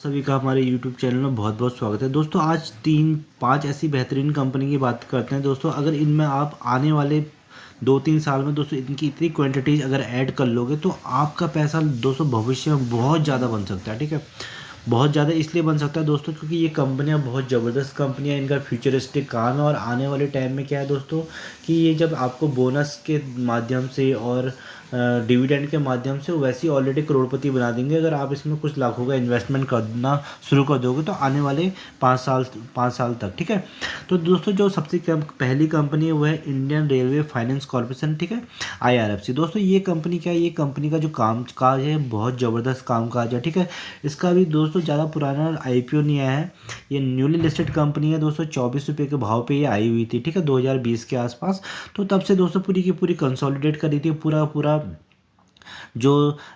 सभी का हमारे YouTube चैनल में बहुत बहुत स्वागत है दोस्तों। आज 3-5 ऐसी बेहतरीन कंपनी की बात करते हैं दोस्तों। अगर इनमें आप आने वाले 2-3 साल में दोस्तों इनकी इतनी क्वांटिटीज अगर ऐड कर लोगे तो आपका पैसा दोस्तों भविष्य में बहुत ज़्यादा बन सकता है। ठीक है, बहुत ज़्यादा इसलिए बन सकता है दोस्तों क्योंकि ये कंपनियां बहुत ज़बरदस्त कंपनियां, इनका फ्यूचरिस्टिक काम है। और आने वाले टाइम में क्या है दोस्तों कि ये जब आपको बोनस के माध्यम से और डिविडेंड के माध्यम से वैसे ही ऑलरेडी करोड़पति बना देंगे। अगर आप इसमें कुछ लाखों का इन्वेस्टमेंट करना शुरू कर दोगे तो आने वाले 5 साल तक। ठीक है, तो दोस्तों जो सबसे पहली कंपनी है वो है इंडियन रेलवे फाइनेंस कॉर्पोरेशन। ठीक है, IRFC। दोस्तों ये कंपनी क्या है, ये कंपनी का जो काम काज है बहुत ज़बरदस्त काम काज है। ठीक है, इसका भी दोस्तों ज़्यादा पुराना IPO नहीं आया है। ये न्यूली लिस्टेड कंपनी है दोस्तों। 24 रुपये के भाव पे ये आई हुई थी। ठीक है, 2020 के आसपास। तो तब से दोस्तों पूरी की पूरी कंसोलिडेट करी थी। पूरा पूरा जो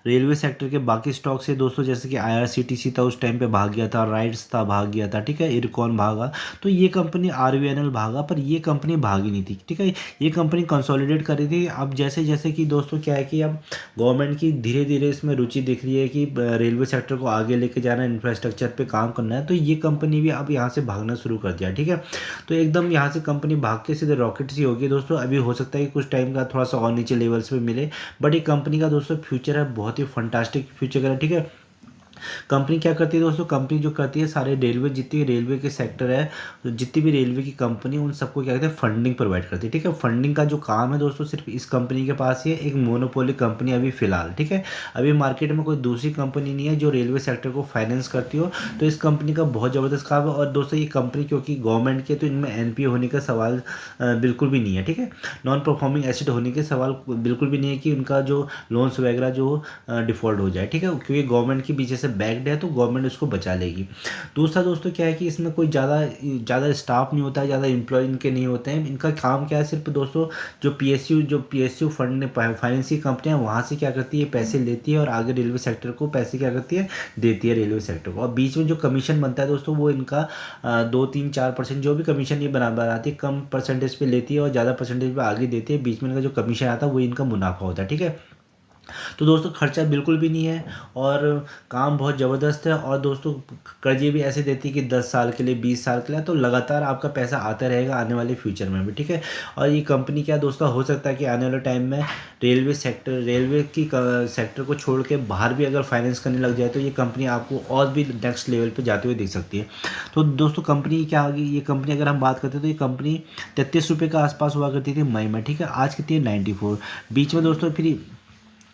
रेलवे सेक्टर के बाकी स्टॉक्स है दोस्तों, जैसे कि IRCTC था उस टाइम पे भाग गया था, राइट्स था भाग गया था। ठीक है, इरकॉन भागा, तो ये कंपनी RVNL भागा, पर ये कंपनी भागी नहीं थी। ठीक है, ये कंपनी कंसोलिडेट कर रही थी। अब जैसे जैसे कि दोस्तों क्या है कि अब गवर्नमेंट की धीरे धीरे इसमें रुचि दिख रही है कि रेलवे सेक्टर को आगे लेके जाना है, इंफ्रास्ट्रक्चर पे काम करना है, तो ये कंपनी भी अब यहाँ से भागना शुरू कर दिया। ठीक है, तो एकदम यहाँ से कंपनी भाग के सीधे रॉकेट सी होगी दोस्तों। अभी हो सकता है कि कुछ टाइम का थोड़ा सा और नीचे लेवल्स पे मिले, बट ये कंपनी का दोस्तों फ्यूचर है बहुत ही फंटास्टिक फ्यूचर है। ठीक है, कंपनी क्या करती है दोस्तों, कंपनी जो करती है सारे रेलवे, जितनी रेलवे के सेक्टर है, जितनी भी रेलवे की कंपनी, उन सबको क्या कहते हैं फंडिंग प्रोवाइड करती है। ठीक है, फंडिंग का जो काम है दोस्तों सिर्फ इस कंपनी के पास ही है। एक मोनोपोली कंपनी अभी फिलहाल। ठीक है, अभी मार्केट में कोई दूसरी कंपनी नहीं है जो रेलवे सेक्टर को फाइनेंस करती हो। तो इस कंपनी का बहुत ज़बरदस्त काम है। और दोस्तों ये कंपनी क्योंकि गवर्नमेंट के, तो इनमें NPA होने का सवाल बिल्कुल भी नहीं है। ठीक है, नॉन परफॉर्मिंग एसेट होने के सवाल बिल्कुल भी नहीं है कि उनका जो लोन्स वगैरह जो डिफ़ॉल्ट हो जाए। ठीक है, क्योंकि गवर्नमेंट के पीछे से बैक्ड है तो गवर्नमेंट उसको बचा लेगी। दूसरा दोस्तों क्या है कि इसमें कोई ज़्यादा ज़्यादा स्टाफ नहीं होता है, ज़्यादा एम्प्लॉय इनके नहीं होते हैं। इनका काम क्या है, सिर्फ दोस्तों जो PSU फंड ने फाइनेंस की कंपनियाँ वहाँ से क्या करती है, पैसे लेती है और आगे रेलवे सेक्टर को पैसे क्या करती है, देती है रेलवे सेक्टर को। और बीच में जो कमीशन बनता है दोस्तों वो इनका 2-3-4% जो भी कमीशन ये बनाती है, कम परसेंटेज पे लेती है और ज़्यादा परसेंटेज पे आगे देती है। बीच में इनका जो कमीशन आता है वो इनका मुनाफा होता है। ठीक है, तो दोस्तों खर्चा बिल्कुल भी नहीं है और काम बहुत ज़बरदस्त है। और दोस्तों कर्जे भी ऐसे देती है कि 10 साल के लिए, 20 साल के लिए, तो लगातार आपका पैसा आता रहेगा आने वाले फ्यूचर में भी। ठीक है, और ये कंपनी क्या दोस्तों हो सकता है कि आने वाले टाइम में रेलवे की सेक्टर को छोड़ के बाहर भी अगर फाइनेंस करने लग जाए तो ये कंपनी आपको और भी नेक्स्ट लेवल पे जाते हुए दिख सकती है। तो दोस्तों कंपनी क्या आ गई, ये कंपनी अगर हम बात करते हैं तो ये कंपनी 33 रुपये के आसपास हुआ करती थी मई में। ठीक है, आज कितनी है 94। बीच में दोस्तों फिर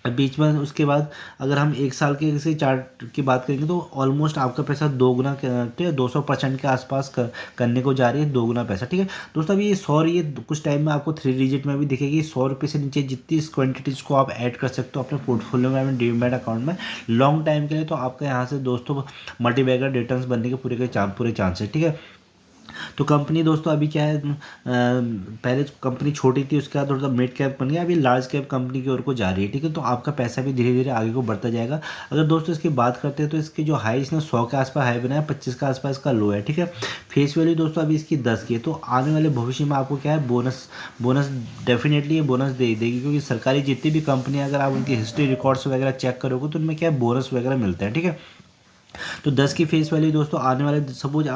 बीच में उसके बाद अगर हम 1 साल के किसी चार्ट की बात करेंगे तो ऑलमोस्ट आपका पैसा 200% के आसपास करने को जा रही है, 2 गुना पैसा। ठीक है दोस्तों, अभी ये कुछ टाइम में आपको 3 डिजिट में भी दिखेगी। 100 रुपये से नीचे जितनी इस क्वांटिटीज़ को आप ऐड कर सकते हो अपने पोर्टफोलियो में, अपने डीमैट अकाउंट में लॉन्ग टाइम के लिए, तो आपका यहाँ से दोस्तों मल्टीबैगर रिटर्न्स बनने के पूरे चांसेस। ठीक है, तो कंपनी दोस्तों अभी क्या है, पहले कंपनी छोटी थी, उसके बाद थोड़ा मिड कैप बन गया, अभी लार्ज कैप कंपनी की ओर को जा रही है। ठीक है, तो आपका पैसा भी धीरे धीरे आगे को बढ़ता जाएगा। अगर दोस्तों इसकी बात करते हैं तो इसके जो हाई, इसने 100 के आसपास हाई बनाया, 25 के आसपास इसका लो है। ठीक है, फेस वैल्यू दोस्तों अभी इसकी 10 की है। तो आने वाले भविष्य में आपको क्या है, बोनस डेफिनेटली ये बोनस दे देगी, क्योंकि सरकारी जितनी भी कंपनियाँ अगर आप उनकी हिस्ट्री रिकॉर्ड्स वगैरह चेक करोगे तो उनमें क्या है, बोनस वगैरह मिलता है। ठीक है, तो 10 की फेस वैल्यू दोस्तों आने वाले, सपोज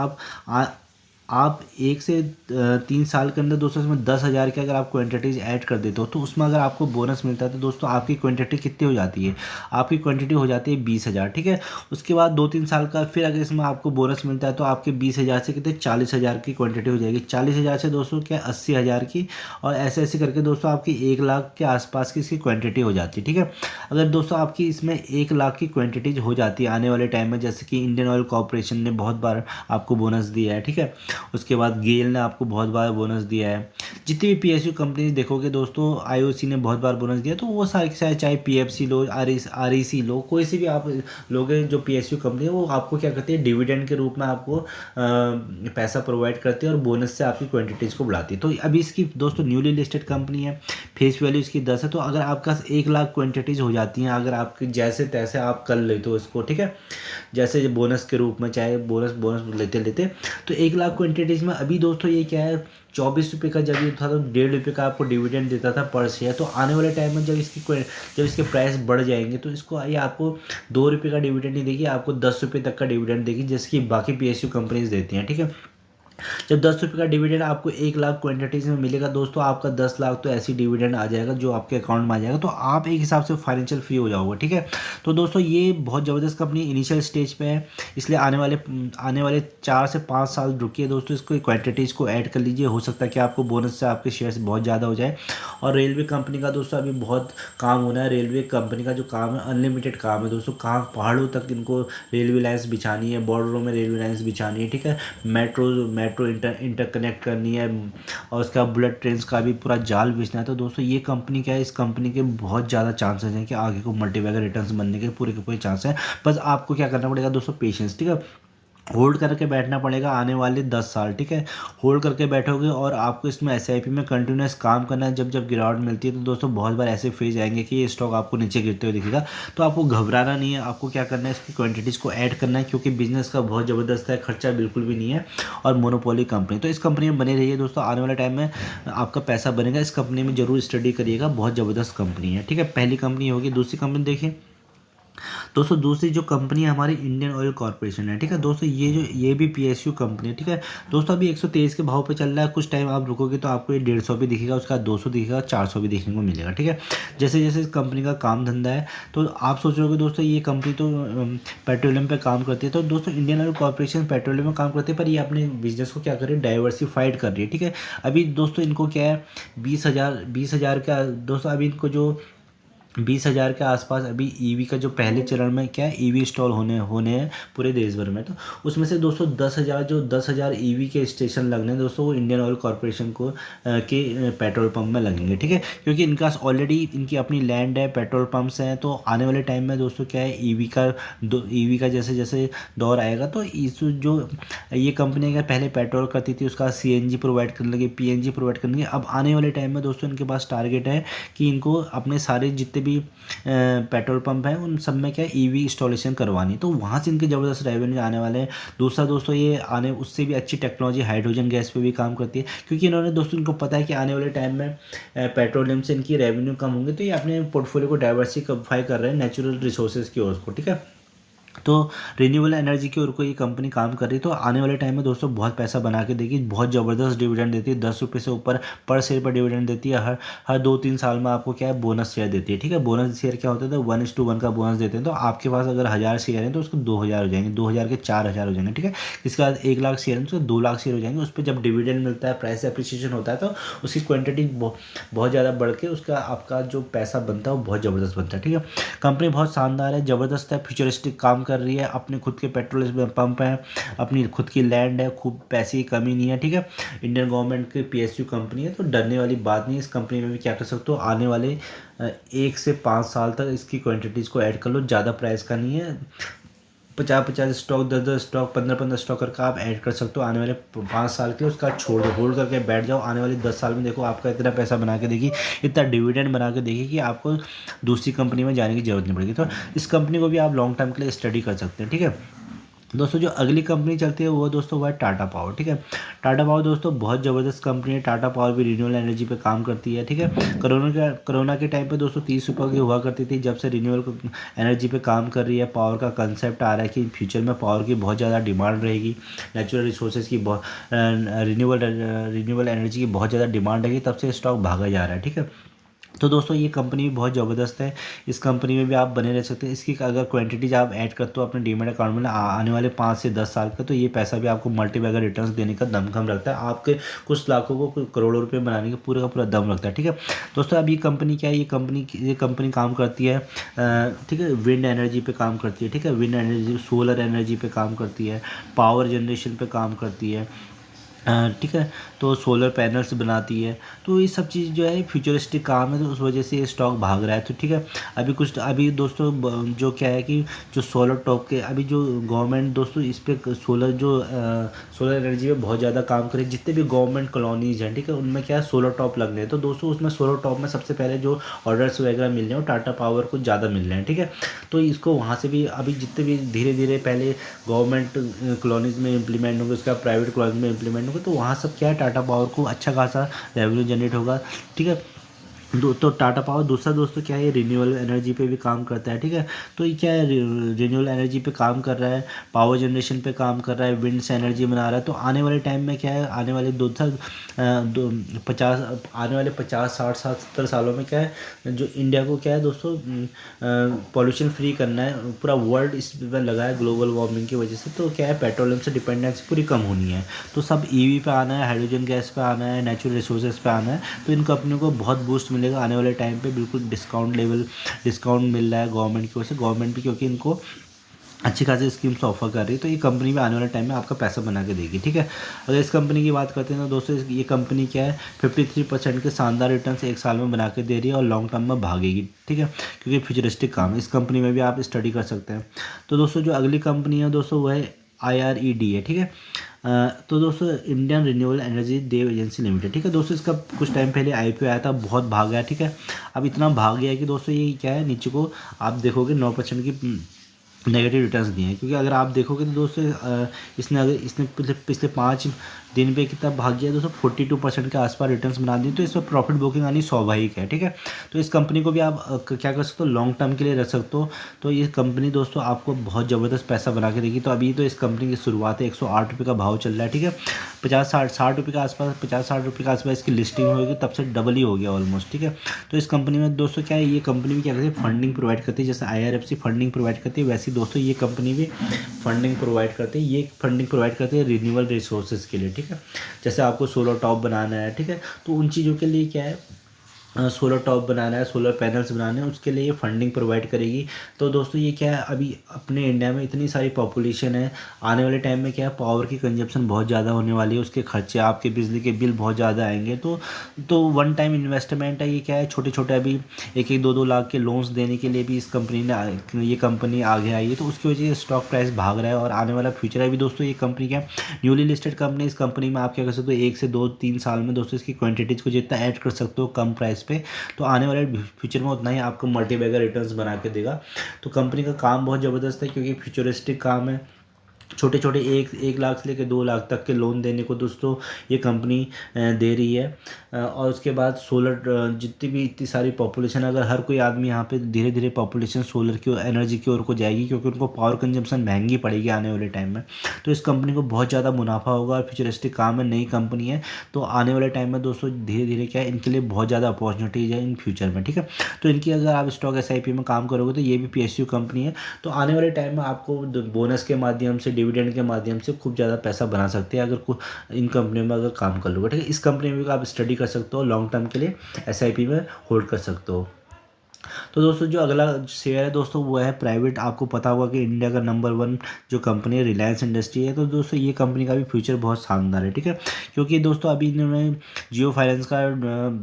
आप 1 से 3 साल के अंदर दोस्तों इसमें 10,000 के अगर आप क्वांटिटीज ऐड कर देते हो तो उसमें अगर आपको बोनस मिलता है तो दोस्तों आपकी क्वांटिटी कितनी हो जाती है, आपकी क्वांटिटी हो जाती है 20,000। ठीक है, उसके बाद 2-3 साल का फिर अगर इसमें आपको बोनस मिलता है तो आपके 20,000 से कितने 40,000 की क्वांटिटी हो जाएगी। 40,000 से दोस्तों क्या 80,000 की, और ऐसे ऐसे करके दोस्तों आपकी 1 लाख के आसपास की इसकी क्वांटिटी हो जाती है। ठीक है, अगर दोस्तों आपकी इसमें 1 लाख की क्वांटिटीज हो जाती है आने वाले टाइम में, जैसे कि इंडियन ऑयल कॉर्पोरेशन ने बहुत बार आपको बोनस दिया है। ठीक है, उसके बाद गेल ने आपको बहुत बार बोनस दिया है। जितनी भी PSU कंपनीज देखोगे दोस्तों, IOC ने बहुत बार बोनस दिया, तो वो सारे चाहे PFC लो, REC लो, कोई सी भी आप लोग जो PSU कंपनी है वो आपको क्या करती है, डिविडेंड के रूप में आपको पैसा प्रोवाइड करती है और बोनस से आपकी क्वांटिटीज़ को बढ़ाती है। तो अभी इसकी दोस्तों न्यूली लिस्टेड कंपनी है, फेस वैल्यू इसकी 10 है। तो अगर आपका 1 लाख क्वांटिटीज़ हो जाती हैं, अगर आपके जैसे तैसे आप कर लेते हो इसको, ठीक है, जैसे बोनस के रूप में, चाहे बोनस लेते लेते, तो 1 लाख क्वांटिटीज़ में अभी दोस्तों ये क्या है, 24 रुपये का जब ये था तो 1.5 रुपये का आपको डिविडेंड देता था पर शेयर। तो आने वाले टाइम में जब इसके प्राइस बढ़ जाएंगे तो इसको ये आपको 2 रुपये का डिविडेंड नहीं देगी, आपको 10 रुपये तक का डिविडेंड देगी, जिसकी बाकी PSU कंपनीज देती हैं। ठीक है, जब 10 रुपये का डिविडेंड आपको 1 लाख क्वांटिटीज में मिलेगा दोस्तों, आपका 10 लाख तो ऐसी डिविडेंड आ जाएगा जो आपके अकाउंट में आ जाएगा, तो आप एक हिसाब से फाइनेंशियल फ्री हो जाओगे। ठीक है, तो दोस्तों ये बहुत ज़बरदस्त कंपनी इनिशियल स्टेज पे है, इसलिए आने वाले 4 से 5 साल रुकिए दोस्तों, इसको क्वांटिटीज़ को ऐड कर लीजिए, हो सकता है कि आपको बोनस से आपके शेयर्स बहुत ज़्यादा हो जाए। और रेलवे कंपनी का दोस्तों अभी बहुत काम होना है। रेलवे कंपनी का जो काम है अनलिमिटेड काम है दोस्तों, कहाँ पहाड़ों तक इनको रेलवे लाइन्स बिछानी है, बॉर्डरों में रेलवे लाइन्स बिछानी है। ठीक है, मेट्रो इंटरकनेक्ट करनी है, और उसका बुलेट ट्रेन का भी पूरा जाल बिछना है। तो दोस्तों ये कंपनी क्या है, इस कंपनी के बहुत ज़्यादा चांसेस हैं कि आगे को मल्टीबैगर रिटर्न्स बनने के पूरे चांस हैं। बस आपको क्या करना पड़ेगा दोस्तों, पेशेंस। ठीक है, होल्ड करके बैठना पड़ेगा आने वाले 10 साल। ठीक है, होल्ड करके बैठोगे और आपको इसमें SIP में कंटिन्यूस काम करना है। जब गिरावट मिलती है तो दोस्तों बहुत बार ऐसे फेज आएंगे कि ये स्टॉक आपको नीचे गिरते हुए दिखेगा, तो आपको घबराना नहीं है। आपको क्या करना है, इसकी क्वांटिटीज़ को ऐड करना है, क्योंकि बिजनेस का बहुत ज़बरदस्त है, खर्चा बिल्कुल भी नहीं है और मोनोपोली कंपनी। तो इस कंपनी में बने रहिए दोस्तों, आने वाले टाइम में आपका पैसा बनेगा। इस कंपनी में जरूर स्टडी करिएगा, बहुत ज़बरदस्त कंपनी है। ठीक है, पहली कंपनी होगी। दूसरी कंपनी देखिए दोस्तों, दूसरी जो कंपनी है हमारी इंडियन ऑयल कॉर्पोरेशन है। ठीक है दोस्तों, ये भी PSU कंपनी है। ठीक है दोस्तों, अभी 123 के भाव पे चल रहा है। कुछ टाइम आप रुकोगे तो आपको ये 150 भी दिखेगा, उसका 200 दिखेगा, 400 भी देखने को मिलेगा। ठीक है, जैसे जैसे इस कंपनी का काम धंधा है, तो आप सोच रहे हो दोस्तों ये कंपनी तो पेट्रोलियम पे काम करती है। तो दोस्तों इंडियन ऑयल कॉर्पोरेशन पेट्रोलियम में काम करती है, पर ये अपने बिजनेस को क्या कर रही है, डाइवर्सिफाइड कर रही है। ठीक है, अभी दोस्तों इनको क्या है, 20,000 का दोस्तों, अभी इनको जो 20,000 के आसपास अभी EV का जो पहले चरण में क्या है, EV इंस्टॉल होने हैं पूरे देश भर में। तो उसमें से दोस्तों 10,000 EV के स्टेशन लगने हैं दोस्तों, वो इंडियन ऑयल कॉर्पोरेशन को के पेट्रोल पंप में लगेंगे। ठीक है, क्योंकि इनका ऑलरेडी इनकी अपनी लैंड है, पेट्रोल पंप्स हैं। तो आने वाले टाइम में दोस्तों क्या है, EV का जैसे जैसे दौर आएगा तो इस जो ये कंपनी का पहले पेट्रोल करती थी, उसका CNG प्रोवाइड करने लगे, PNG प्रोवाइड करने लगे। अब आने वाले टाइम में दोस्तों इनके पास टारगेट है कि इनको अपने सारे जितने भी पेट्रोल पंप है उन सब में क्या EV इंस्टॉलेशन करवानी, तो वहाँ से इनके ज़बरदस्त रेवेन्यू आने वाले हैं। दूसरा दोस्तों, ये आने उससे भी अच्छी टेक्नोलॉजी हाइड्रोजन गैस पे भी काम करती है, क्योंकि इन्होंने दोस्तों इनको पता है कि आने वाले टाइम में पेट्रोलियम से इनकी रेवेन्यू कम होंगे, तो ये अपने पोर्टफोलियो को डाइवर्सिफाई कर रहे हैं नेचुरल रिसोर्सेज की ओर को। ठीक है, तो रिन्यूएबल एनर्जी की ओर को ये कंपनी काम कर रही है। तो आने वाले टाइम में दोस्तों बहुत पैसा बना के देगी, बहुत ज़बरदस्त डिविडेंड देती है, 10 रुपये से ऊपर पर शेयर पर डिविडेंड देती है। हर 2-3 साल में आपको क्या है, बोनस शेयर देती है। ठीक है, बोनस शेयर क्या होता है, तो 1:1 का बोनस देते हैं। तो आपके पास अगर 1000 शेयर हैं तो उसको 2000 हो जाएंगे, 2000 के 4000 हो जाएंगे। ठीक है, इसके बाद 1 लाख शेयर हैं तो 2 लाख शेयर हो जाएंगे। उस पर जब डिविडेंड मिलता है, प्राइस एप्रिसिएशन होता है, तो उसकी क्वान्टिटी बहुत ज़्यादा बढ़ के उसका आपका जो पैसा बनता है वो बहुत ज़बरदस्त बनता है। ठीक है, कंपनी बहुत शानदार है, ज़बरदस्त है, फ्यूचरिस्टिक काम कर रही है, अपने खुद के पेट्रोल पंप हैं, अपनी खुद की लैंड है, खूब पैसे की कमी नहीं है। ठीक है, इंडियन गवर्नमेंट की PSU कंपनी है, तो डरने वाली बात नहीं है। इस कंपनी में भी क्या कर सकते हो, आने वाले 1 से 5 साल तक इसकी क्वांटिटीज़ को ऐड कर लो, ज़्यादा प्राइस का नहीं है। 50-50 स्टॉक, 10-10 स्टॉक, 15-15 स्टॉक करके आप ऐड कर सकते हो आने वाले 5 साल के लिए। उसका छोड़ दो, होल्ड करके बैठ जाओ। आने वाले 10 साल में देखो आपका इतना पैसा बना के देगी, इतना डिविडेंड बना के देगी कि आपको दूसरी कंपनी में जाने की जरूरत नहीं पड़ेगी। तो इस कंपनी को भी आप लॉन्ग टर्म के लिए स्टडी कर सकते हैं। ठीक है दोस्तों, जो अगली कंपनी चलती है वो दोस्तों वो है टाटा पावर। ठीक है, टाटा पावर दोस्तों बहुत ज़बरदस्त कंपनी है। टाटा पावर भी रिन्यूएबल एनर्जी पे काम करती है। ठीक है, कोरोना के टाइम पे दोस्तों 30 रुपये की हुआ करती थी, जब से रिन्यूएबल एनर्जी पे काम कर रही है, पावर का कंसेप्ट आ रहा है कि फ्यूचर में पावर की बहुत ज़्यादा डिमांड रहेगी, नेचुरल रिसोर्सेज की रिन्यूएबल एनर्जी की बहुत ज़्यादा डिमांड रहेगी, तब से स्टॉक भागा जा रहा है। ठीक है, तो दोस्तों ये कंपनी भी बहुत ज़बरदस्त है, इस कंपनी में भी आप बने रह सकते हैं। इसकी अगर क्वांटिटीज आप ऐड करते हो अपने डीमैट अकाउंट में आने वाले 5 से 10 साल का, तो ये पैसा भी आपको मल्टीबैगर रिटर्न्स देने का दमखम रखता है, आपके कुछ लाखों को कुछ करोड़ों रुपए बनाने का पूरा दम रखता है। ठीक है दोस्तों, अब ये कंपनी क्या है, ये कंपनी काम करती है ठीक है, विंड एनर्जी पे काम करती है। ठीक है, विंड एनर्जी, सोलर एनर्जी पे काम करती है, पावर जनरेशन पे काम करती है। ठीक है। तो सोलर पैनल्स बनाती है। तो ये सब चीज़ जो है फ्यूचरिस्टिक काम है, तो उस वजह से ये स्टॉक भाग रहा है। तो ठीक है, अभी दोस्तों जो क्या है कि जो सोलर टॉप के अभी जो गवर्नमेंट दोस्तों इस पे सोलर एनर्जी पे बहुत ज़्यादा काम करे। जितने भी गवर्नमेंट कॉलोनीज हैं, ठीक है, उनमें क्या है सोलर टॉप लगने हैं। तो दोस्तों उसमें सोलर टॉप में सबसे पहले जो ऑर्डर्स वगैरह मिल रहे हैं वो टाटा पावर को ज़्यादा मिल रहे हैं। ठीक है, तो इसको वहाँ से भी अभी जितने भी धीरे धीरे पहले गवर्नमेंट कॉलोनीज में इम्प्लीमेंट होंगे, उसका प्राइवेट कॉलोनी में इम्प्लीमेंट होगा, तो वहाँ सब क्या है टाटा पावर को अच्छा खासा रेवेन्यू जनरेट होगा। ठीक है, तो टाटा पावर दूसरा दोस्तों क्या है, ये रिन्यूएबल एनर्जी पे भी काम करता है। ठीक है, तो ये क्या है, रिन्यूएबल एनर्जी पे काम कर रहा है, पावर जनरेशन पे काम कर रहा है, विंड से एनर्जी बना रहा है। तो आने वाले टाइम में क्या है, आने वाले दो साल दो 50 आने वाले 50 60 70 सालों में क्या है, जो इंडिया को क्या है दोस्तों पॉल्यूशन फ्री करना है। पूरा वर्ल्ड इस पर लगा है ग्लोबल वार्मिंग की वजह से। तो क्या है, पेट्रोलियम से डिपेंडेंसी पूरी कम होनी है। तो सब ईवी पे आना है, हाइड्रोजन गैस पे आना है, नेचुरल रिसोर्सेज पे आना है। तो इन कंपनियों को बहुत बूस्ट मिलेगा आने वाले टाइम पे। बिल्कुल डिस्काउंट मिल रहा है गवर्नमेंट की वजह से। गवर्नमेंट भी क्योंकि इनको अच्छी खासी स्कीम्स ऑफर कर रही है, तो ये कंपनी भी आने वाले टाइम में आपका पैसा बना के देगी। ठीक है, अगर इस कंपनी की बात करते हैं तो दोस्तों ये कंपनी क्या है 53% के शानदार रिटर्न्स एक साल में बना के दे रही है और लॉन्ग टर्म में भागेगी। ठीक है, क्योंकि फ्यूचरिस्टिक काम है, इस कंपनी में भी आप स्टडी कर सकते हैं। तो दोस्तों जो अगली कंपनी है दोस्तों वो है IRED है। ठीक है, तो दोस्तों इंडियन रिन्यूएबल एनर्जी देव एजेंसी लिमिटेड। ठीक है दोस्तों, इसका कुछ टाइम पहले IPO आया था, बहुत भाग गया। ठीक है, अब इतना भाग गया है कि दोस्तों ये क्या है, नीचे को आप देखोगे 9% की नेगेटिव रिटर्न्स दिए हैं। क्योंकि अगर आप देखोगे तो दोस्तों इसने पिछले 5 दिन पे कितना भाग गया दोस्तों, 42% के आसपास रिटर्न्स बना दिए। तो इसमें प्रॉफिट बुकिंग आनी स्वाभाविक है। ठीक है, तो इस कंपनी को भी आप क्या कर सकते हो, लॉन्ग टर्म के लिए रख सकते हो। तो ये कंपनी दोस्तों आपको बहुत ज़बरदस्त पैसा बना के देगी। तो अभी तो इस कंपनी की शुरुआत है, 108 रुपये का भाव चल रहा है। ठीक है, 50 60 60 रुपये के आसपास, 50 60 रुपये के आसपास इसकी लिस्टिंग होगी, तब से डबल ही हो गया ऑलमोस्ट। ठीक है, तो इस कंपनी में दोस्तों क्या है, ये कंपनी भी क्या करती है, फंडिंग प्रोवाइड करती है। जैसे IRFC फंडिंग प्रोवाइड करती है, वैसे ही दोस्तों ये कंपनी भी फंडिंग प्रोवाइड करती है। ये फंडिंग प्रोवाइड करती है रिन्यूएबल रिसोर्सेज के लिए। ठीक है, जैसे आपको सोलर टॉप बनाना है, ठीक है, तो उन चीज़ों के लिए क्या है, सोलर टॉप बनाना है, सोलर पैनल्स बनाने हैं, उसके लिए ये फंडिंग प्रोवाइड करेगी। तो दोस्तों ये क्या है, अभी अपने इंडिया में इतनी सारी पॉपुलेशन है, आने वाले टाइम में क्या है, पावर की कंजप्शन बहुत ज़्यादा होने वाली है, उसके खर्चे, आपके बिजली के बिल बहुत ज़्यादा आएंगे। तो वन टाइम इन्वेस्टमेंट है। ये क्या है, छोटे छोटे अभी 1 1 2 2 लाख के लोन्स देने के लिए भी इस कंपनी ने ये कंपनी आगे आई है। तो उसकी वजह से स्टॉक प्राइस भाग रहा है और आने वाला फ्यूचर है भी दोस्तों। ये कंपनी क्या न्यूली लिस्टेड कंपनी, इस कंपनी में आप क्या कर सकते हो, 1 से 2 3 साल में दोस्तों इसकी क्वांटिटीज़ को जितना ऐड कर सकते हो कम प्राइस पे, तो आने वाले फ्यूचर में उतना ही आपको मल्टीबैगर रिटर्न्स बना के देगा। तो कंपनी का काम बहुत ज़बरदस्त है, क्योंकि फ्यूचरिस्टिक काम है। छोटे छोटे 1 लाख से लेकर 2 लाख तक के लोन देने को दोस्तों ये कंपनी दे रही है। और उसके बाद सोलर जितनी भी इतनी सारी पॉपुलेशन, अगर हर कोई आदमी यहाँ पे धीरे धीरे पॉपुलेशन सोलर की एनर्जी की ओर को जाएगी, क्योंकि उनको पावर कंजम्पशन महंगी पड़ेगी आने वाले टाइम में। तो इस कंपनी को बहुत ज़्यादा मुनाफा होगा और फ्यूचरिस्टिक काम है, नई कंपनी है। तो आने वाले टाइम में दोस्तों धीरे धीरे क्या है, इनके लिए बहुत ज़्यादा अपॉर्चुनिटीज़ है इन फ्यूचर में। ठीक है, तो इनकी अगर आप स्टॉक SIP में काम करोगे तो ये भी PSU कंपनी है। तो आने वाले टाइम में आपको बोनस के माध्यम से, डिविडेंड के माध्यम से खूब ज़्यादा पैसा बना सकते हैं, अगर इन कंपनियों में अगर काम कर लोगे। ठीक है, इस कंपनी में भी आप स्टडी कर सकते हो, लॉन्ग टर्म के लिए SIP में होल्ड कर सकते हो। तो दोस्तों जो अगला शेयर है दोस्तों वो है प्राइवेट। आपको पता होगा कि इंडिया का नंबर 1 जो कंपनी है रिलायंस इंडस्ट्री है। तो दोस्तों ये कंपनी का भी फ्यूचर बहुत शानदार है। ठीक है, क्योंकि दोस्तों अभी इन्होंने जियो फाइनेंस का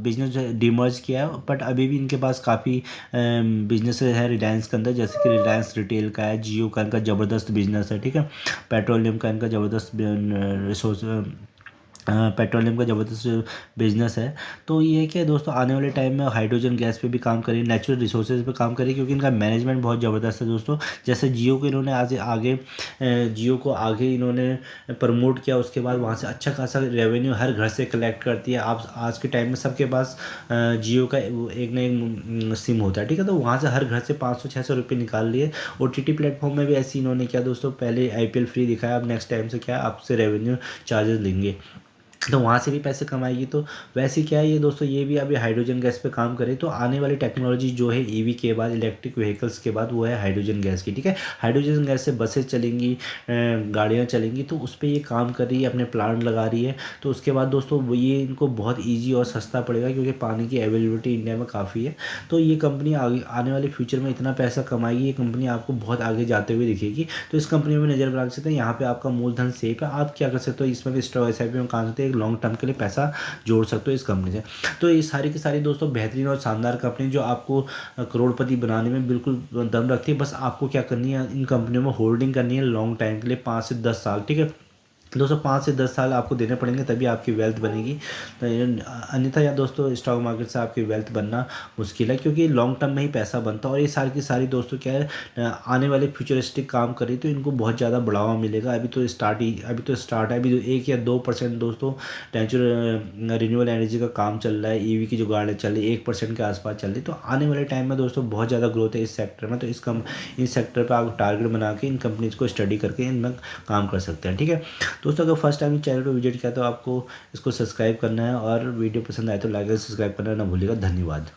बिजनेस डिमर्ज किया है, बट अभी भी इनके पास काफ़ी बिजनेस है रिलायंस के अंदर। जैसे कि रिलायंस रिटेल का है, जियो का इनका ज़बरदस्त बिजनेस है। ठीक है, पेट्रोलियम का इनका ज़बरदस्त रिसोर्स पेट्रोलियम का ज़बरदस्त बिजनेस है। तो ये है कि दोस्तों आने वाले टाइम में हाइड्रोजन गैस पे भी काम करें, नेचुरल रिसोर्सेज पे काम करें, क्योंकि इनका मैनेजमेंट बहुत ज़बरदस्त है दोस्तों। जैसे जियो को इन्होंने जियो को आगे इन्होंने प्रमोट किया, उसके बाद वहाँ से अच्छा खासा रेवेन्यू हर घर से कलेक्ट करती है। आप आज के टाइम में सबके पास जियो का एक ना एक सिम होता है। ठीक है, तो वहाँ से हर घर से 500 600 रुपये निकाल लिए। OTT प्लेटफॉर्म में भी ऐसे इन्होंने किया दोस्तों, पहले IPL फ्री दिखाया, अब नेक्स्ट टाइम से क्या आपसे रेवेन्यू चार्जेस लेंगे। तो वहाँ से भी पैसे कमाएगी। तो वैसे क्या है ये दोस्तों, ये भी अभी हाइड्रोजन गैस पे काम करे। तो आने वाली टेक्नोलॉजी जो है ईवी के बाद, इलेक्ट्रिक व्हीकल्स के बाद, वो है हाइड्रोजन गैस की। ठीक है, हाइड्रोजन गैस से बसें चलेंगी, गाड़ियाँ चलेंगी। तो उस पर ये काम कर रही है, अपने प्लांट लगा रही है। तो उसके बाद दोस्तों ये इनको बहुत ईजी और सस्ता पड़ेगा, क्योंकि पानी की अवेलेबिलिटी इंडिया में काफ़ी है। तो ये कंपनी आगे आने वाले फ्यूचर में इतना पैसा कमाएगी, ये कंपनी आपको बहुत आगे जाते हुए दिखेगी। तो इस कंपनी में नज़र बना सकते हैं। यहाँ पे आपका मूलधन सेफ है। आप क्या कर सकते हो, इसमें भी स्टॉक SIP में काम करते हैं, एक लॉन्ग टर्म के लिए पैसा जोड़ सकते हो इस कंपनी से। तो ये सारी की सारी दोस्तों बेहतरीन और शानदार कंपनी, जो आपको करोड़पति बनाने में बिल्कुल दम रखती है। बस आपको क्या करनी है, इन कंपनियों में होल्डिंग करनी है लॉन्ग टाइम के लिए, 5 से 10 साल। ठीक है, दोस्तों 5 से 10 साल आपको देने पड़ेंगे, तभी आपकी वेल्थ बनेगी। तो अन्यथा या दोस्तों स्टॉक मार्केट से आपकी वेल्थ बनना मुश्किल है, क्योंकि लॉन्ग टर्म में ही पैसा बनता है। और ये सारी की सारी दोस्तों क्या है, आने वाले फ्यूचरिस्टिक काम कर रही, तो इनको बहुत ज़्यादा बढ़ावा मिलेगा। अभी तो स्टार्ट है। अभी 1 या 2% दोस्तों नेचुरल रिन्यूएबल एनर्जी का काम चल रहा है। ईवी की जो गाड़ियाँ चल रही है 1% के आसपास चल रही। तो आने वाले टाइम में दोस्तों बहुत ज़्यादा ग्रोथ है इस सेक्टर में। तो इस सेक्टर पर आप टारगेट बना के इन कंपनीज को स्टडी करके इनमें काम कर सकते हैं। ठीक है दोस्तों, अगर फर्स्ट टाइम इस चैनल को विजिट किया तो आपको इसको सब्सक्राइब करना है, और वीडियो पसंद आए तो लाइक और सब्सक्राइब करना ना भूलिएगा। धन्यवाद।